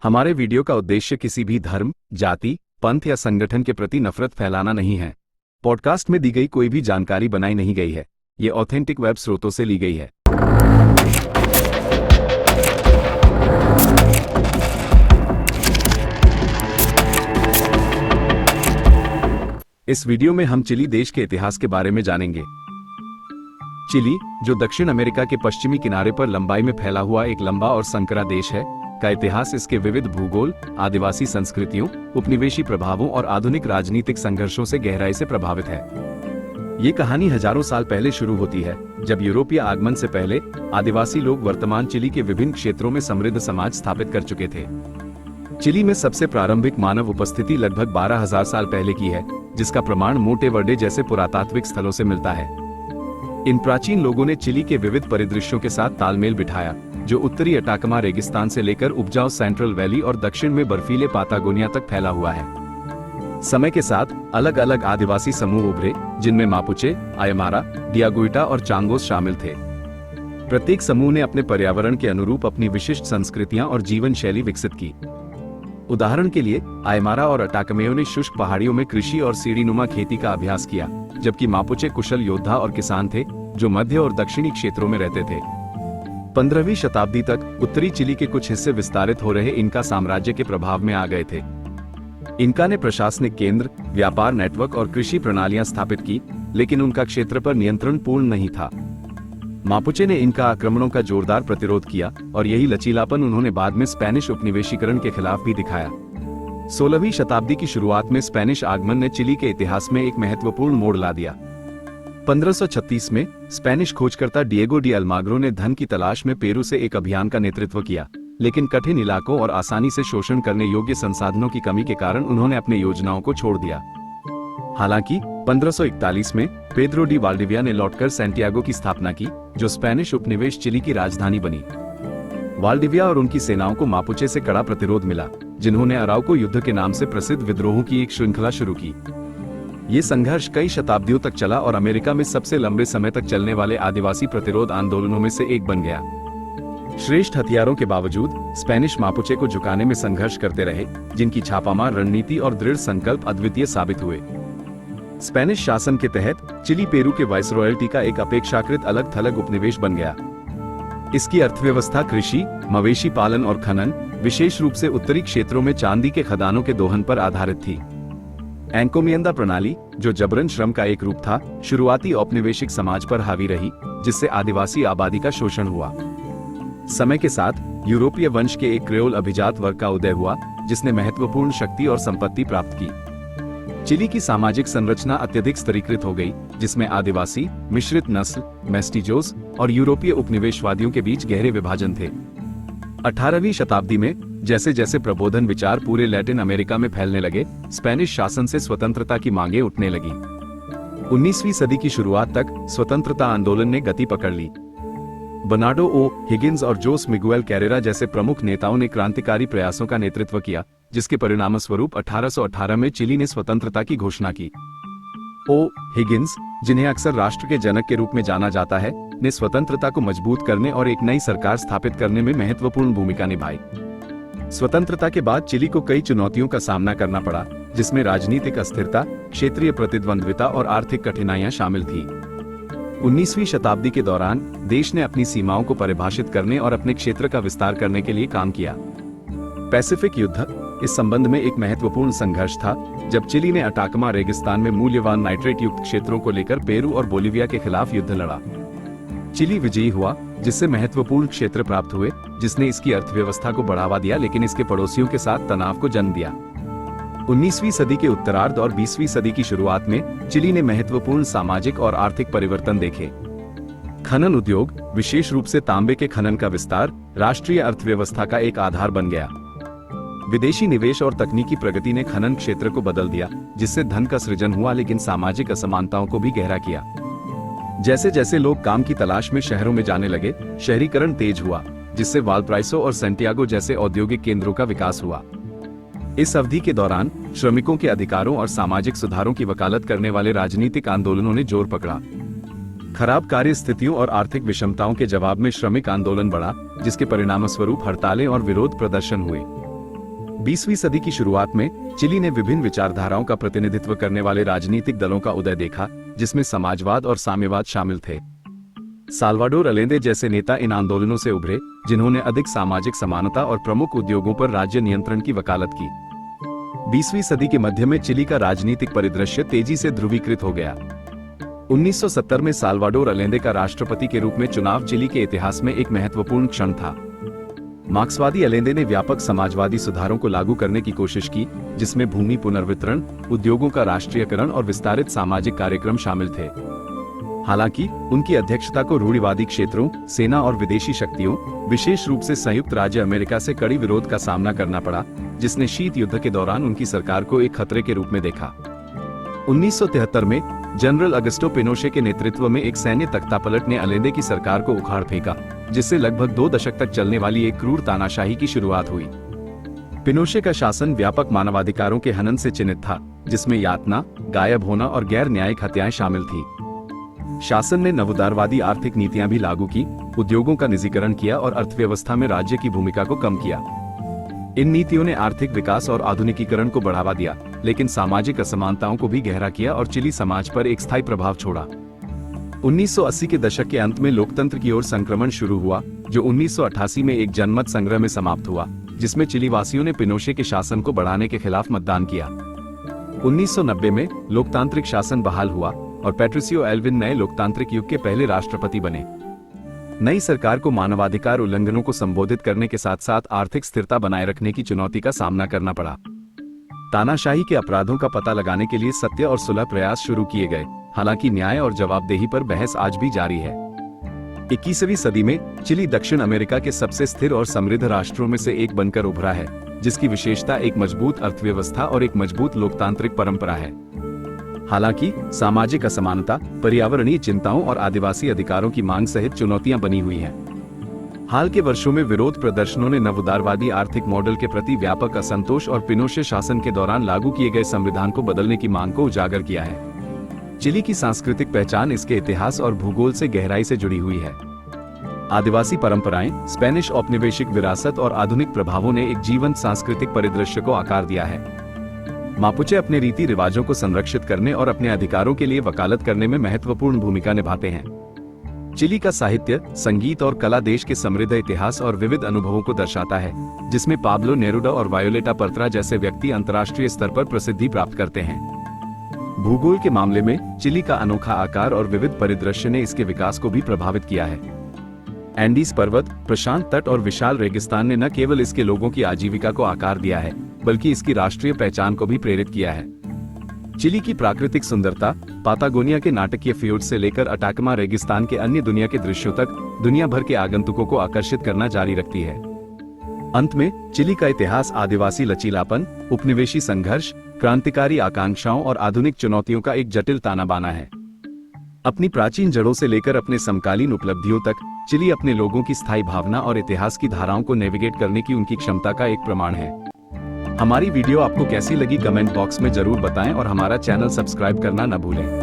हमारे वीडियो का उद्देश्य किसी भी धर्म, जाति, पंथ या संगठन के प्रति नफरत फैलाना नहीं है। पॉडकास्ट में दी गई कोई भी जानकारी बनाई नहीं गई है। ये ऑथेंटिक वेब स्रोतों से ली गई है। इस वीडियो में हम चिली देश के इतिहास के बारे में जानेंगे। चिली, जो दक्षिण अमेरिका के पश्चिमी किनारे पर लंबाई में फैला हुआ एक लंबा और संकरा देश है, का इतिहास इसके विविध भूगोल, आदिवासी संस्कृतियों, उपनिवेशी प्रभावों और आधुनिक राजनीतिक संघर्षों से गहराई से प्रभावित है। ये कहानी हजारों साल पहले शुरू होती है, जब यूरोपीय आगमन से पहले आदिवासी लोग वर्तमान चिली के विभिन्न क्षेत्रों में समृद्ध समाज स्थापित कर चुके थे। चिली में सबसे प्रारंभिक मानव उपस्थिति लगभग 12,000 साल पहले की है, जिसका प्रमाण मोंटे वर्डे जैसे पुरातात्विक स्थलों से मिलता है। इन प्राचीन लोगों ने चिली के विविध परिदृश्यों के साथ तालमेल बिठाया, जो उत्तरी अटाकमा रेगिस्तान से लेकर उपजाऊ सेंट्रल वैली और दक्षिण में बर्फीले पातागोनिया तक फैला हुआ है। समय के साथ अलग अलग आदिवासी समूह उभरे, जिनमें मापुचे, आयमारा, डियागुइटा और चांगोस शामिल थे। प्रत्येक समूह ने अपने पर्यावरण के अनुरूप अपनी विशिष्ट संस्कृतियां और जीवन शैली विकसित की। उदाहरण के लिए, आयमारा और अटाकमेयों ने शुष्क पहाड़ियों में कृषि और सीढ़ीनुमा खेती का अभ्यास किया, जबकि मापुचे कुशल योद्धा और किसान थे, जो मध्य और दक्षिणी क्षेत्रों में रहते थे। 15वीं शताब्दी तक उत्तरी चिली के कुछ हिस्से विस्तारित हो रहे इनका साम्राज्य के प्रभाव में आ गए थे। इनका ने प्रशासनिक केंद्र, व्यापार नेटवर्क और कृषि प्रणालियां स्थापित की, लेकिन उनका क्षेत्र पर नियंत्रण पूर्ण नहीं था। मापुचे ने इनका आक्रमणों का जोरदार प्रतिरोध किया, और यही लचीलापन उन्होंने बाद में स्पेनिश उपनिवेशीकरण के खिलाफ भी दिखाया। 16वीं शताब्दी की शुरुआत में स्पेनिश आगमन ने चिली के इतिहास में एक महत्वपूर्ण मोड़ ला दिया। 1536 में स्पेनिश खोजकर्ता डिएगो डी अल्माग्रो ने धन की तलाश में पेरू से एक अभियान का नेतृत्व किया, लेकिन कठिन इलाकों और आसानी से शोषण करने योग्य संसाधनों की कमी के कारण उन्होंने अपनी योजनाओं को छोड़ दिया। हालांकि 1541 में पेद्रो डी वाल्डिविया ने लौटकर सैंटियागो की स्थापना की, जो स्पेनिश उपनिवेश चिली की राजधानी बनी। वाल्डिविया और उनकी सेनाओं को मापुचे से कड़ा प्रतिरोध मिला, जिन्होंने अराउको युद्ध के नाम से प्रसिद्ध विद्रोहों की एक श्रृंखला शुरू की। ये संघर्ष कई शताब्दियों तक चला और अमेरिका में सबसे लंबे समय तक चलने वाले आदिवासी प्रतिरोध आंदोलनों में से एक बन गया। श्रेष्ठ हथियारों के बावजूद स्पेनिश मापुचे को झुकाने में संघर्ष करते रहे, जिनकी छापामार रणनीति और दृढ़ संकल्प अद्वितीय साबित हुए। स्पेनिश शासन के तहत चिली पेरू के वाइसरॉयल्टी का एक अपेक्षाकृत अलग थलग उपनिवेश बन गया। इसकी अर्थव्यवस्था कृषि, मवेशी पालन और खनन, विशेष रूप से उत्तरी क्षेत्रों में चांदी के खदानों के दोहन पर आधारित थी। एंकोमियंदा प्रणाली, जो जबरन श्रम का एक रूप था, शुरुआती औपनिवेशिक समाज पर हावी रही, जिससे आदिवासी आबादी का शोषण हुआ। समय के साथ यूरोपीय वंश के एक क्रेओल अभिजात वर्ग का उदय हुआ, जिसने महत्वपूर्ण शक्ति और संपत्ति प्राप्त की। चिली की सामाजिक संरचना अत्यधिक स्तरीकृत हो गई, जिसमें आदिवासी, मिश्रित नस्ल, मेस्टिजोस और यूरोपीय उपनिवेशवादियों के बीच गहरे विभाजन थे। 18वीं शताब्दी में जैसे जैसे प्रबोधन विचार पूरे लैटिन अमेरिका में फैलने लगे, स्पेनिश शासन से स्वतंत्रता की मांगें उठने लगी। 19वीं सदी की शुरुआत तक स्वतंत्रता आंदोलन ने गति पकड़ ली। बर्नार्डो ओ हिगिंस और जोस मिगुएल कैरेरा जैसे प्रमुख नेताओं ने क्रांतिकारी प्रयासों का नेतृत्व किया, जिसके परिणामस्वरूप 1818 में चिली ने स्वतंत्रता की घोषणा की। ओ हिगिंस, जिन्हें अक्सर राष्ट्र के जनक के रूप में जाना जाता है, ने स्वतंत्रता को मजबूत करने और एक नई सरकार स्थापित करने में महत्वपूर्ण भूमिका निभाई। स्वतंत्रता के बाद चिली को कई चुनौतियों का सामना करना पड़ा, जिसमें राजनीतिक अस्थिरता, क्षेत्रीय प्रतिद्वंद्विता और आर्थिक कठिनाइयां शामिल थी। 19वीं शताब्दी के दौरान देश ने अपनी सीमाओं को परिभाषित करने और अपने क्षेत्र का विस्तार करने के लिए काम किया। पैसिफिक युद्ध इस संबंध में एक महत्वपूर्ण संघर्ष था, जब चिली ने अटाकमा रेगिस्तान में मूल्यवान नाइट्रेट युक्त क्षेत्रों को लेकर पेरू और बोलिविया के खिलाफ युद्ध लड़ा। चिली विजयी हुआ, जिससे महत्वपूर्ण क्षेत्र प्राप्त हुए, जिसने इसकी अर्थव्यवस्था को बढ़ावा दिया, लेकिन इसके पड़ोसियों के साथ तनाव को जन्म दिया। 19वीं सदी के उत्तरार्ध और 20वीं सदी की शुरुआत में चिली ने महत्वपूर्ण सामाजिक और आर्थिक परिवर्तन देखे। खनन उद्योग, विशेष रूप से तांबे के खनन का विस्तार, राष्ट्रीय अर्थव्यवस्था का एक आधार बन गया। विदेशी निवेश और तकनीकी प्रगति ने खनन क्षेत्र को बदल दिया, जिससे धन का सृजन हुआ, लेकिन सामाजिक असमानताओं को भी गहरा किया। जैसे जैसे लोग काम की तलाश में शहरों में जाने लगे, शहरीकरण तेज हुआ, जिससे वालप्राइसो और सैंटियागो जैसे औद्योगिक केंद्रों का विकास हुआ। इस अवधि के दौरान श्रमिकों के अधिकारों और सामाजिक सुधारों की वकालत करने वाले राजनीतिक आंदोलनों ने जोर पकड़ा। खराब कार्य स्थितियों और आर्थिक विषमताओं के जवाब में श्रमिक आंदोलन बढ़ा, जिसके परिणामस्वरूप हड़तालें और विरोध प्रदर्शन हुए। 20वीं सदी की शुरुआत में चिली ने विभिन्न विचारधाराओं का प्रतिनिधित्व करने वाले राजनीतिक दलों का उदय देखा, जिसमें समाजवाद और साम्यवाद शामिल थे। साल्वाडोर अलेंदे जैसे नेता इन आंदोलनों से उभरे, जिन्होंने अधिक सामाजिक समानता और प्रमुख उद्योगों पर राज्य नियंत्रण की वकालत की। 20वीं सदी के मध्य में चिली का राजनीतिक परिदृश्य तेजी से ध्रुवीकृत हो गया। 1970 में साल्वाडोर अलेंदे का राष्ट्रपति के रूप में चुनाव चिली के इतिहास में एक महत्वपूर्ण क्षण था। मार्क्सवादी अलेंदे ने व्यापक समाजवादी सुधारों को लागू करने की कोशिश की, जिसमें भूमि पुनर्वितरण, उद्योगों का राष्ट्रीयकरण और विस्तारित सामाजिक कार्यक्रम शामिल थे। हालांकि उनकी अध्यक्षता को रूढ़िवादी क्षेत्रों, सेना और विदेशी शक्तियों, विशेष रूप से संयुक्त राज्य अमेरिका से कड़ी विरोध का सामना करना पड़ा, जिसने शीत युद्ध के दौरान उनकी सरकार को एक खतरे के रूप में देखा। 1973 में जनरल अगस्टो पिनोशे के नेतृत्व में एक सैन्य तख्तापलट ने अलेंदे की सरकार को उखाड़ फेंका, जिससे लगभग 2 दशक तक चलने वाली एक क्रूर तानाशाही की शुरुआत हुई। पिनोशे का शासन व्यापक मानवाधिकारों के हनन से चिन्हित था, जिसमें यातना, गायब होना और गैर न्यायिक हत्याएं शामिल थी। शासन ने नवोदारवादी आर्थिक नीतियां भी लागू की, उद्योगों का निजीकरण किया और अर्थव्यवस्था में राज्य की भूमिका को कम किया। इन नीतियों ने आर्थिक विकास और आधुनिकीकरण को बढ़ावा दिया, लेकिन सामाजिक असमानताओं को भी गहरा किया और चिली समाज पर एक स्थायी प्रभाव छोड़ा। 1980 के दशक के अंत में लोकतंत्र की ओर संक्रमण शुरू हुआ, जो 1988 में एक जनमत संग्रह में समाप्त हुआ, जिसमें चिली वासियों ने पिनोशे के शासन को बढ़ाने के खिलाफ मतदान किया। 1990 में लोकतांत्रिक शासन बहाल हुआ और पैट्रिसियो एल्विन नए लोकतांत्रिक युग के पहले राष्ट्रपति बने। नई सरकार को मानवाधिकार उल्लंघनों को संबोधित करने के साथ साथ आर्थिक स्थिरता बनाए रखने की चुनौती का सामना करना पड़ा। तानाशाही के अपराधों का पता लगाने के लिए सत्य और सुलह प्रयास शुरू किए गए, हालांकि न्याय और जवाबदेही पर बहस आज भी जारी है। 21वीं सदी में चिली दक्षिण अमेरिका के सबसे स्थिर और समृद्ध राष्ट्रों में से एक बनकर उभरा है, जिसकी विशेषता एक मजबूत अर्थव्यवस्था और एक मजबूत लोकतांत्रिक परंपरा है। हालांकि सामाजिक असमानता, पर्यावरणीय चिंताओं और आदिवासी अधिकारों की मांग सहित चुनौतियां बनी हुई हैं। हाल के वर्षों में विरोध प्रदर्शनों ने नवोदारवादी आर्थिक मॉडल के प्रति व्यापक असंतोष और पिनोशे शासन के दौरान लागू किए गए संविधान को बदलने की मांग को उजागर किया है। चिली की सांस्कृतिक पहचान इसके इतिहास और भूगोल से गहराई से जुड़ी हुई है। आदिवासी परंपराएं, स्पेनिश औपनिवेशिक विरासत और आधुनिक प्रभावों ने एक जीवंत सांस्कृतिक परिदृश्य को आकार दिया है। मापुचे अपने रीति रिवाजों को संरक्षित करने और अपने अधिकारों के लिए वकालत करने में महत्वपूर्ण भूमिका निभाते हैं। चिली का साहित्य, संगीत और कला देश के समृद्ध इतिहास और विविध अनुभवों को दर्शाता है, जिसमें पाब्लो नेरुदा और वायोलेटा पर्त्रा जैसे व्यक्ति अंतर्राष्ट्रीय स्तर पर प्रसिद्धि प्राप्त करते हैं। भूगोल के मामले में चिली का अनोखा आकार और विविध परिदृश्य ने इसके विकास को भी प्रभावित किया है। एंडीज पर्वत, प्रशांत तट और विशाल रेगिस्तान ने न केवल इसके लोगों की आजीविका को आकार दिया है, बल्कि इसकी राष्ट्रीय पहचान को भी प्रेरित किया है। चिली की प्राकृतिक सुंदरता, पातागोनिया के नाटकीय फ्योर्ड्स से लेकर अटाकमा रेगिस्तान के अन्य दुनिया के दृश्यों तक दुनिया भर के आगंतुकों को आकर्षित करना जारी रखती है। अंत में चिली का इतिहास आदिवासी लचीलापन, उपनिवेशी संघर्ष, क्रांतिकारी आकांक्षाओं और आधुनिक चुनौतियों का एक जटिल ताना बाना है। अपनी प्राचीन जड़ों से लेकर अपने समकालीन उपलब्धियों तक चिली अपने लोगों की स्थायी भावना और इतिहास की धाराओं को नेविगेट करने की उनकी क्षमता का एक प्रमाण है। हमारी वीडियो आपको कैसी लगी कमेंट बॉक्स में जरूर बताएं और हमारा चैनल सब्सक्राइब करना न भूलें।